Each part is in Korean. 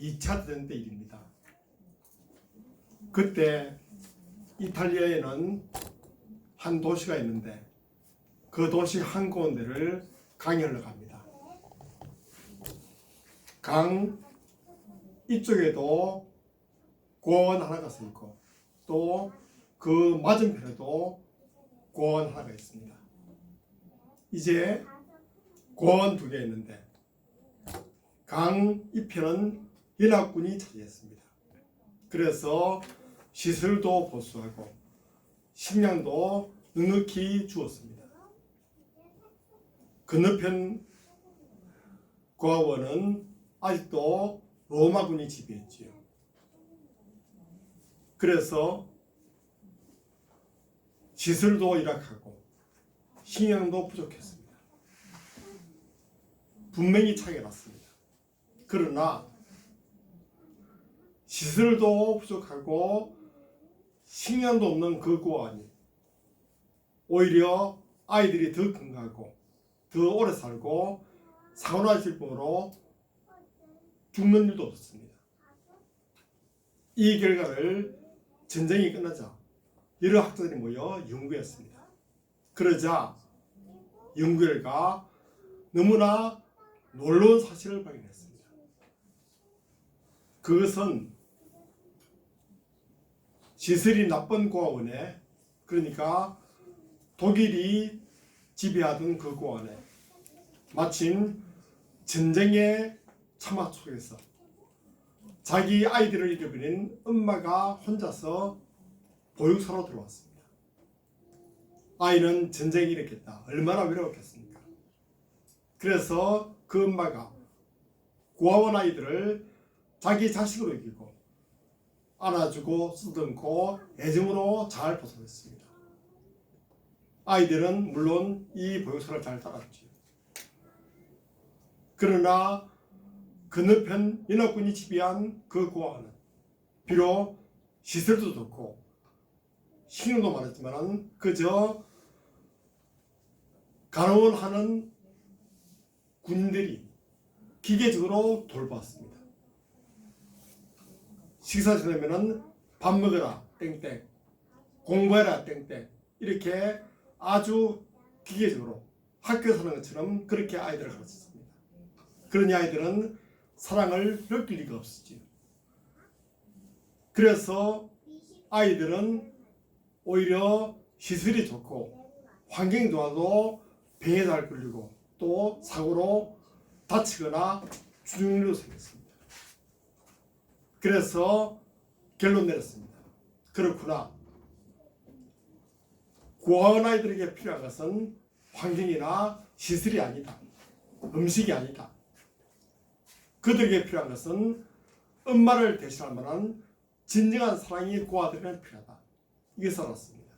2차 대전 때 일입니다. 그때 이탈리아에는 한 도시가 있는데 그 도시 한 가운데를 강이 흘러갑니다. 강 이쪽에도 고원 하나가 서 있고 또 그 맞은편에도 고원 하나가 있습니다. 이제 고원 두 개 있는데 강 이편은 연합군이 차지했습니다. 그래서 시설도 보수하고 식량도 넉넉히 주었습니다. 건너편 고아원은 아직도 로마군이 지배했지요. 그래서 시설도 열악하고 식량도 부족했습니다. 분명히 차이가 났습니다. 그러나 시설도 부족하고 식량도 없는 그 고아원이 오히려 아이들이 더 건강하고 더 오래 살고 사고나실병으로 죽는 일도 없었습니다. 이 결과를 전쟁이 끝나자 여러 학자들이 모여 연구했습니다. 그러자 연구 결과 너무나 놀라운 사실을 발견했습니다. 그것은 시설이 나쁜 고아원에, 그러니까 독일이 지배하던 그 고아원에 마침 전쟁의 참화 속에서 자기 아이들을 잃어버린 엄마가 혼자서 보육소로 들어왔습니다. 아이는 전쟁이 일으켰다. 얼마나 외로웠겠습니까? 그래서 그 엄마가 고아원 아이들을 자기 자식으로 여기고 안아주고 쓰듬고 애정으로 잘 보살폈습니다. 아이들은 물론 이 보육소를 잘 따랐죠. 그러나 건너편 연합군이 지배한 그 고아원은 비록 시설도 좋고 식량도 많았지만 그저 간호원하는 군인들이 기계적으로 돌봤습니다. 식사 지나면은 밥 먹어라 땡땡, 공부해라 땡땡, 이렇게 아주 기계적으로 학교 사는 것처럼 그렇게 아이들을 가르쳤습니다. 그러니 아이들은 사랑을 느낄 리가 없었지요. 그래서 아이들은 오히려 시설이 좋고 환경이 좋아도 배에 잘 걸리고 또 사고로 다치거나 죽는 일도 생겼습니다. 그래서 결론 내렸습니다. 그렇구나. 고아원 아이들에게 필요한 것은 환경이나 시설이 아니다. 음식이 아니다. 그들에게 필요한 것은 엄마를 대신할 만한 진정한 사랑이 고아들에게 필요하다. 이것을 알았습니다.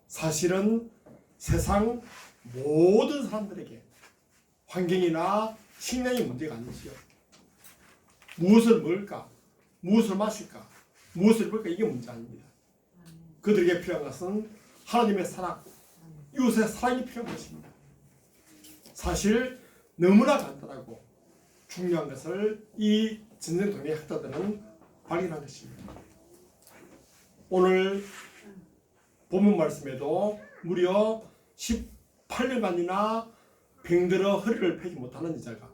사실은 세상 모든 사람들에게 환경이나 식량이 문제가 아니지요. 무엇을 먹을까? 무엇을 마실까? 무엇을 입을까? 이게 문제 아닙니다. 그들에게 필요한 것은 하나님의 사랑, 이웃의 사랑이 필요한 것입니다. 사실 너무나 간단하고 중요한 것을 이 전쟁통의 학자들은 발견한 것입니다. 오늘 본문 말씀에도 무려 18년간이나 병들어 허리를 펴지 못하는 여자가,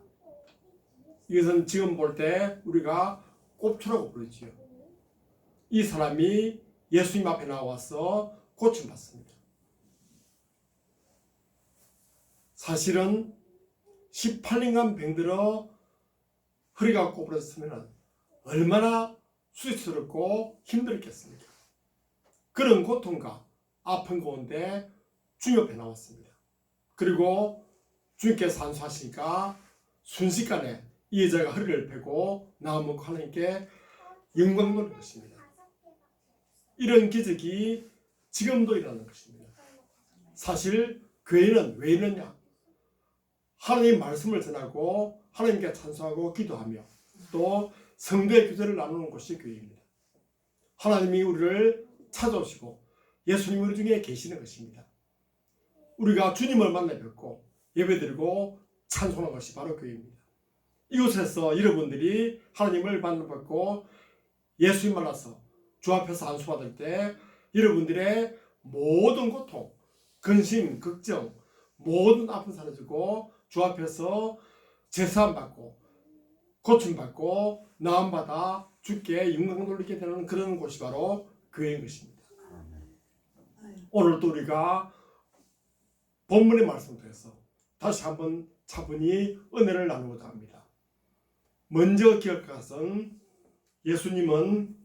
이것은 지금 볼 때 우리가 꼽초라고 부르지요. 이 사람이 예수님 앞에 나와서 고침받습니다. 사실은 18년간 병들어 허리가 꼬부러졌으면 얼마나 수치스럽고 힘들었겠습니까? 그런 고통과 아픈 가운데 주님 앞에 나왔습니다. 그리고 주님께서 안수하시니까 순식간에 이 여자가 허리를 펴고 나아먹고 하나님께 영광 돌리는 것입니다. 이런 기적이 지금도 일어나는 것입니다. 사실 교회는 왜 이러냐? 하나님 말씀을 전하고 하나님께 찬송하고 기도하며 또 성도의 교제를 나누는 곳이 교회입니다. 하나님이 우리를 찾아오시고 예수님이 우리 중에 계시는 것입니다. 우리가 주님을 만나 뵙고 예배드리고 찬송하는 것이 바로 교회입니다. 이곳에서 여러분들이 하나님을 만나받고 예수님 만나서 주 앞에서 안수받을 때 여러분들의 모든 고통, 근심, 걱정, 모든 아픔 사라지고 주 앞에서 제사함 받고 고침받고 나음받아 주께 영광 돌리게 되는 그런 곳이 바로 교회인 것입니다. 오늘도 우리가 본문의 말씀을 통해서 다시 한번 차분히 은혜를 나누고자 합니다. 먼저 기억할 것은 예수님은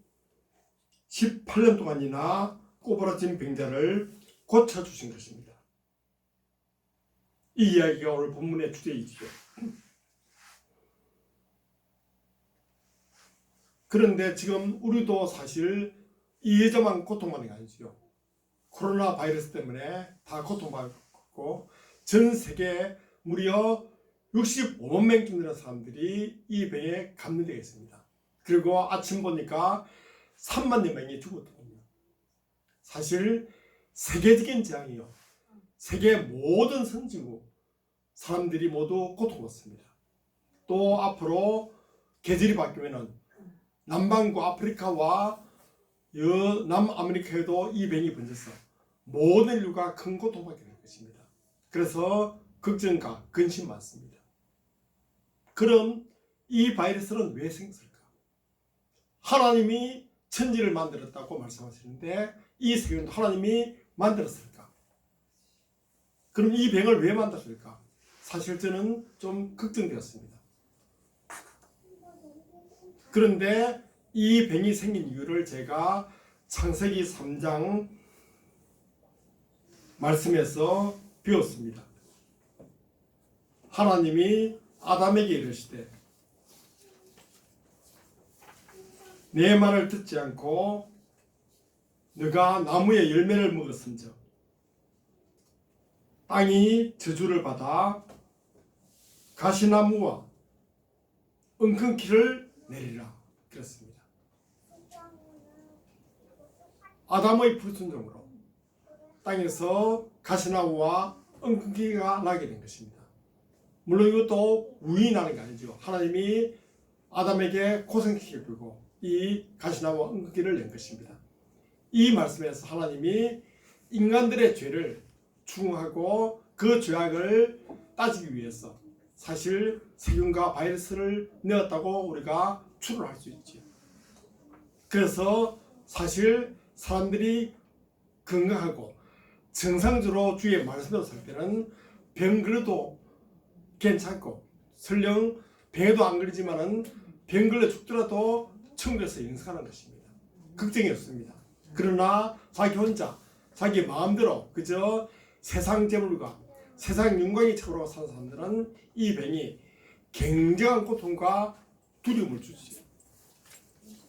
18년 동안이나 꼬부라진 병자를 고쳐주신 것입니다. 이 이야기가 오늘 본문의 주제이지요. 그런데 지금 우리도 사실 이 여자만 고통받는 게 아니지요. 코로나 바이러스 때문에 다 고통받고 전 세계 무려 65만 명쯤 되는 사람들이 이 병에 감염되어 있습니다. 그리고 아침 보니까 3만 명이 죽었거든요. 사실 세계적인 재앙이요. 세계 모든 선진국 사람들이 모두 고통받습니다. 또 앞으로 계절이 바뀌면은 남반구 아프리카와 남아메리카에도 이 병이 번져서 모든 인류가 큰 고통받게 될 것입니다. 그래서 걱정과 근심 많습니다. 그럼 이 바이러스는 왜 생겼을까? 하나님이 천지를 만들었다고 말씀하시는데 이 세계도 하나님이 만들었을까? 그럼 이 병을 왜 만들었을까? 사실 저는 좀 걱정되었습니다. 그런데 이 병이 생긴 이유를 제가 창세기 3장 말씀에서 배웠습니다. 하나님이 아담에게 이르시되 내 말을 듣지 않고 너가 나무의 열매를 먹었은즉 땅이 저주를 받아 가시나무와 엉겅퀴를 내리라 그랬습니다. 아담의 불순종으로 땅에서 가시나무와 엉겅퀴가 나게 된 것입니다. 물론 이것도 우연히 나는 게 아니죠. 하나님이 아담에게 고생시켜 주고 이 가시나무와 엉겅퀴를 낸 것입니다. 이 말씀에서 하나님이 인간들의 죄를 추궁하고 그 죄악을 따지기 위해서 사실 세균과 바이러스를 내었다고 우리가 추론할 수 있죠. 그래서 사실 사람들이 건강하고 정상적으로 주의 말씀대로 살 때는 병 걸려도 괜찮고 설령 병에도 안 걸리지만은 병 걸려 죽더라도 천국에서 영생하는 것입니다. 걱정이 없습니다. 그러나 자기 혼자 자기 마음대로 그저 세상 재물과 세상 영광이 차오르고 사는 사람들은 이 병이 굉장한 고통과 두려움을 주지.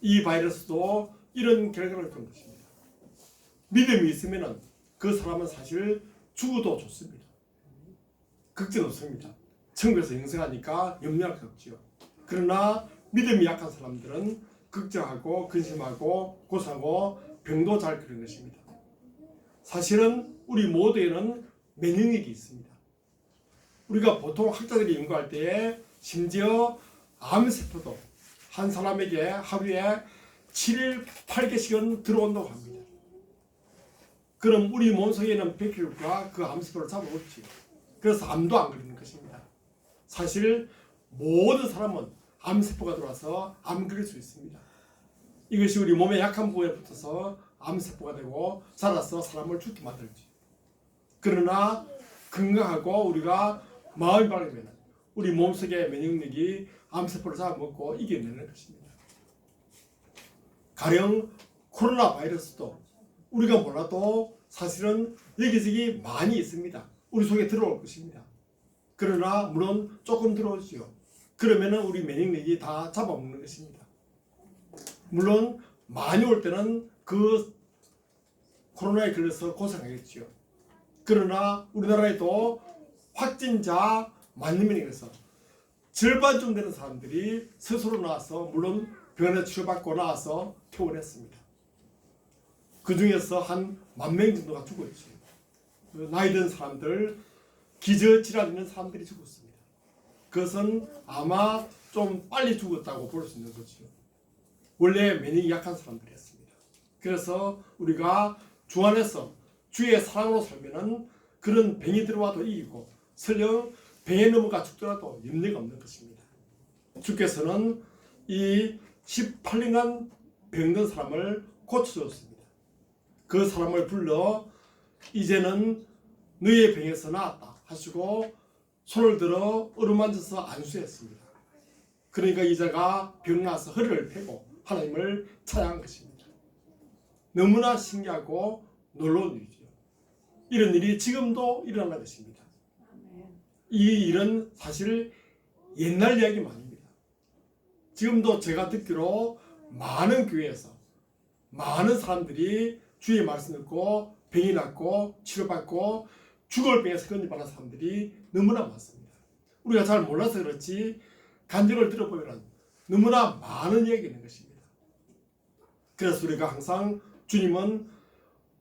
이 바이러스도 이런 결과를 준 것입니다. 믿음이 있으면 그 사람은 사실 죽어도 좋습니다. 걱정 없습니다. 천국에서 영생하니까 염려할 게 없지요. 그러나 믿음이 약한 사람들은 걱정하고 근심하고 고사하고 병도 잘 그런 것입니다. 사실은 우리 모두에는 면역력이 있습니다. 우리가 보통 학자들이 연구할 때에 심지어 암세포도 한 사람에게 하루에 7일 8개씩은 들어온다고 합니다. 그럼 우리 몸속에는 백혈구가 그 암세포를 잡아먹지요. 그래서 암도 안 걸리는 것입니다. 사실 모든 사람은 암세포가 들어와서 암 걸릴 수 있습니다. 이것이 우리 몸의 약한 부위에 붙어서 암세포가 되고 자라서 사람을 죽게 만들지. 그러나 건강하고 우리가 마음이 밝으면 우리 몸속의 면역력이 암세포를 잡아먹고 이겨내는 것입니다. 가령 코로나 바이러스도 우리가 몰라도 사실은 여기저기 많이 있습니다. 우리 속에 들어올 것입니다. 그러나 물론 조금 들어오지요. 그러면 우리 면역력이 다 잡아먹는 것입니다. 물론 많이 올 때는 그 코로나에 걸려서 고생하겠지요. 그러나 우리나라에도 확진자 10,000명에 그래서 절반쯤 되는 사람들이 스스로 나와서 물론 병원에 치료받고 나와서 퇴원했습니다. 그 중에서 한 10,000명 정도가 죽었죠. 나이 든 사람들, 기저질환 있는 사람들이 죽었습니다. 그것은 아마 좀 빨리 죽었다고 볼 수 있는 거죠. 원래免疫 약한 사람들이었습니다. 그래서 우리가 주 안에서 주의 사랑으로 살면은 그런 병이 들어와도 이기고 설령 병에 넘어가 죽더라도 염려가 없는 것입니다. 주께서는 이 18년간 병든 사람을 고쳐줬습니다. 그 사람을 불러 이제는 너의 병에서 나았다 하시고 손을 들어 어루만져서 안수했습니다. 그러니까 이자가 병나서 허리를 펴고 하나님을 찬양한 것입니다. 너무나 신기하고 놀라운 일이죠. 이런 일이 지금도 일어나는 것입니다. 이 일은 사실 옛날 이야기만 아닙니다. 지금도 제가 듣기로 많은 교회에서 많은 사람들이 주의 말씀 듣고 병이 낫고 치료받고 죽을 병에서 건져받은 사람들이 너무나 많습니다. 우리가 잘 몰라서 그렇지 간증을 들어보면 너무나 많은 이야기가 있는 것입니다. 그래서 우리가 항상 주님은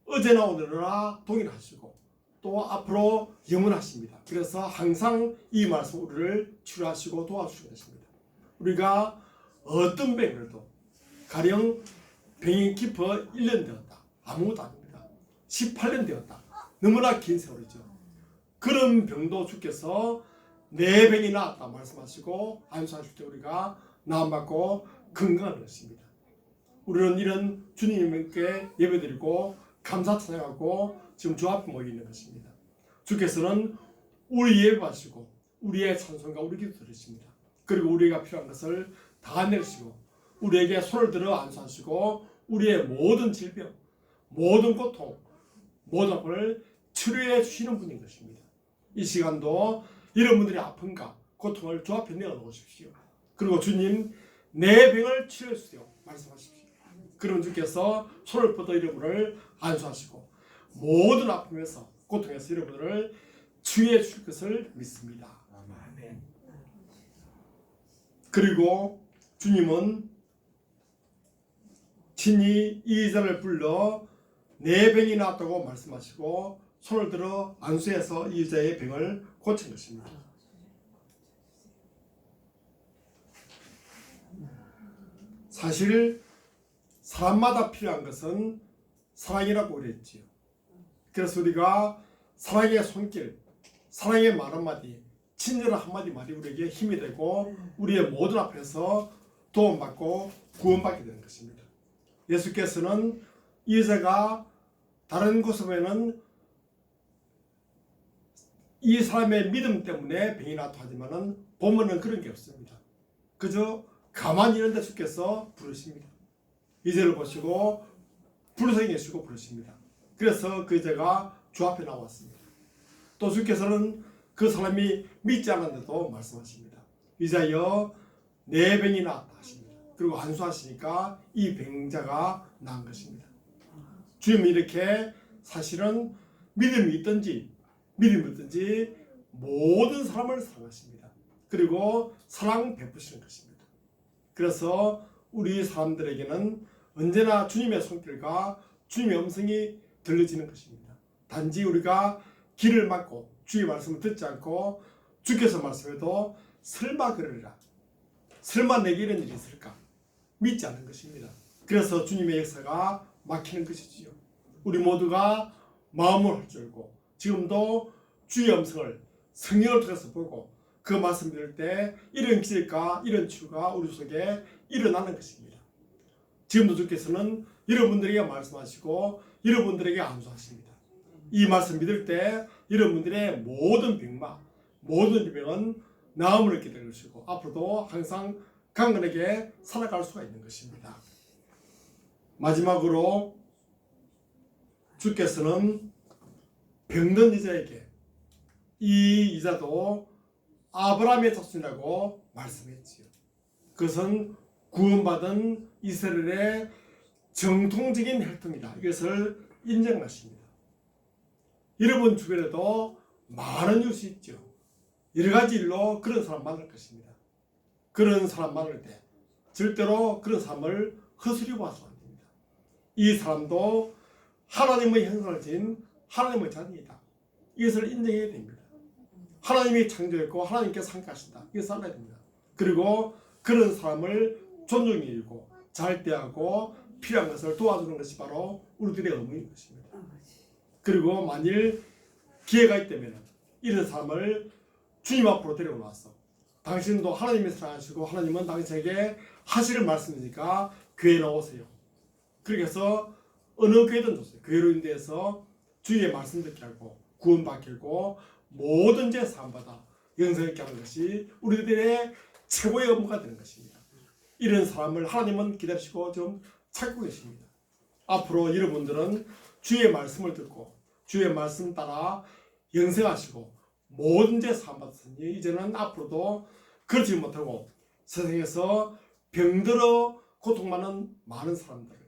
어제나 오늘나 동일하시고 또 앞으로 영원하십니다. 그래서 항상 이 말씀 우리를 치료하시고 도와주시는 것입니다. 우리가 어떤 병이라도 가령 병이 깊어 1년 되었다. 아무것도 아닙니다. 18년 되었다. 너무나 긴 세월이죠. 그런 병도 주께서 내 병이 나았다 말씀하시고 안수하실 때 우리가 나음받고 건강한 것입니다. 우리는 이런 주님께 예배드리고 감사 찬양하고 지금 주 앞에 모여 있는 것입니다. 주께서는 우리 예배하시고 우리의 찬송과 우리 기도 들으십니다. 그리고 우리가 필요한 것을 다 내리시고 우리에게 손을 들어 안수하시고 우리의 모든 질병, 모든 고통, 모든 아픔을 치료해 주시는 분인 것입니다. 이 시간도 이런 분들이 아픔과 고통을 주 앞에 내어놓으십시오. 그리고 주님 내 병을 치료해 주세요 말씀하십시오. 그러면 주께서 손을 뻗어 여러분을 안수하시고 모든 아픔에서 고통에서 여러분을 치유해 주실 것을 믿습니다. 아멘. 그리고 주님은 친히 이 자를 불러 내 병이 나았다고 말씀하시고 손을 들어 안수해서 이 자의 병을 고친 것입니다. 사실 사람마다 필요한 것은 사랑이라고 그랬지요. 그래서 우리가 사랑의 손길, 사랑의 말 한마디, 친절한 한마디 말이 우리에게 힘이 되고 우리의 모든 앞에서 도움받고 구원받게 되는 것입니다. 예수께서는 이 여자가 다른 곳에 보면은 이 사람의 믿음 때문에 병이 나도 하지만은 보면은 그런 게 없습니다. 그저 가만히 있는데 주께서 부르십니다. 이제를 보시고 불쌍히 계시고 부르십니다. 그래서 그 여자가 주 앞에 나왔습니다. 또 주께서는 그 사람이 믿지 않았는데도 말씀하십니다. 이자여 내 병이 나았다 하십니다. 그리고 안수하시니까 이 병자가 나은 것입니다. 주님은 이렇게 사실은 믿음이 있든지 믿음이 없든지 모든 사람을 사랑하십니다. 그리고 사랑 베푸시는 것입니다. 그래서 우리 사람들에게는 언제나 주님의 손길과 주님의 음성이 들려지는 것입니다. 단지 우리가 귀를 막고 주의 말씀을 듣지 않고 주께서 말씀해도 설마 그러리라, 설마 내게 이런 일이 있을까 믿지 않는 것입니다. 그래서 주님의 역사가 막히는 것이지요. 우리 모두가 마음을 헐줄고 지금도 주의 음성을 성령을 통해서 보고 그 말씀 들을 때 이런 기적과 이런 치유가 우리 속에 일어나는 것입니다. 지금도 주께서는 여러분들에게 말씀하시고 여러분들에게 안수하십니다. 이 말씀 믿을 때 여러분들의 모든 병마, 모든 병은 나음을 얻게 될 것이고 앞으로도 항상 강건하게 살아갈 수가 있는 것입니다. 마지막으로 주께서는 병든 이자에게 이 이자도 아브라함의 자손이라고 말씀했지요. 그것은 구원받은 이스라엘의 정통적인 혈통이다. 이것을 인정하십니다. 여러분 주변에도 많은 이웃이 있죠. 여러 가지 일로 그런 사람 만날 것입니다. 그런 사람 만날 때 절대로 그런 사람을 허술히 봐서 안 됩니다. 이 사람도 하나님의 형상을 진 하나님의 자녀이다. 이것을 인정해야 됩니다. 하나님이 창조했고 하나님께 상가하신다. 이게 살아야 됩니다. 그리고 그런 사람을 존중히 여기고 잘 대하고 필요한 것을 도와주는 것이 바로 우리들의 의무인 것입니다. 그리고 만일 기회가 있다면 이런 사람을 주님 앞으로 데려와서 당신도 하나님이 사랑하시고 하나님은 당신에게 하시는 말씀이니까 교회에 나오세요. 그렇게 해서 어느 교회든 좋습니다. 교회로 인도해서 주의 말씀 듣게 하고 구원받게 하고 모든 죄 사함받아 영생 있게 하는 것이 우리들의 최고의 업무가 되는 것입니다. 이런 사람을 하나님은 기다리시고 좀 찾고 계십니다. 앞으로 여러분들은 주의 말씀을 듣고 주의 말씀 따라 영생하시고 모든 죄 사함받았으니 이제는 앞으로도 그렇지 못하고 세상에서 병들어 고통받는 많은 사람들을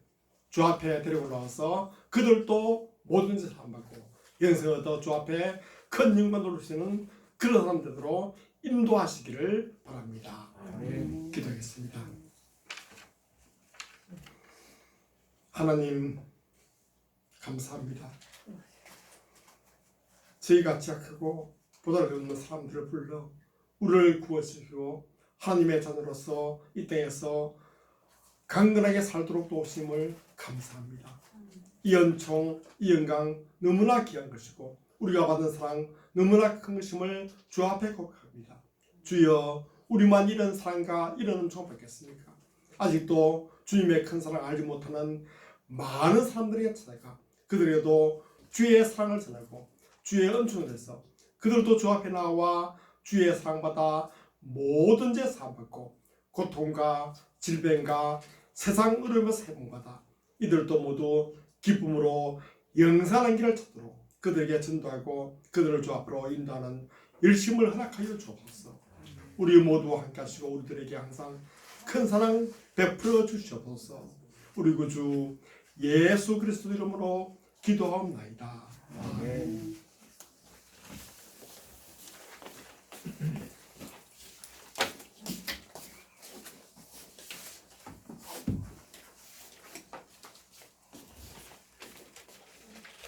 주 앞에 데리고 나와서 그들도 모든 죄 사함받고 영생을 얻어 주 앞에 큰 영광 돌릴 수 있는 그런 사람들로 인도하시기를 바랍니다. 기도하겠습니다. 하나님 감사합니다. 저희같이 약하고 보잘것없는 사람들을 불러 우리를 구원시키고 하나님의 자녀로서 이 땅에서 강건하게 살도록 도우심을 감사합니다. 이 은총, 이 영광 너무나 귀한 것이고 우리가 받은 사랑 너무나 큰 것임을 주 앞에 고백합니다. 주여 우리만 이런 사랑과 이런 은총 받겠습니까? 아직도 주님의 큰 사랑을 알지 못하는 많은 사람들에게 찾아가 그들에게도 주의 사랑을 전하고 주의 은총을 해서 그들도 주 앞에 나와 주의 사랑받아 모든 죄 사함받고 고통과 질병과 세상 어려움에서 해방받아 이들도 모두 기쁨으로 영생하는 길을 찾도록 그들에게 전도하고 그들을 주 앞으로 인도하는 열심을 허락하여 주옵소서. 우리 모두 함께 하시고 우리들에게 항상 큰 사랑 베풀어 주시옵소서. 우리 구주 예수 그리스도 이름으로 기도하옵나이다. 아멘.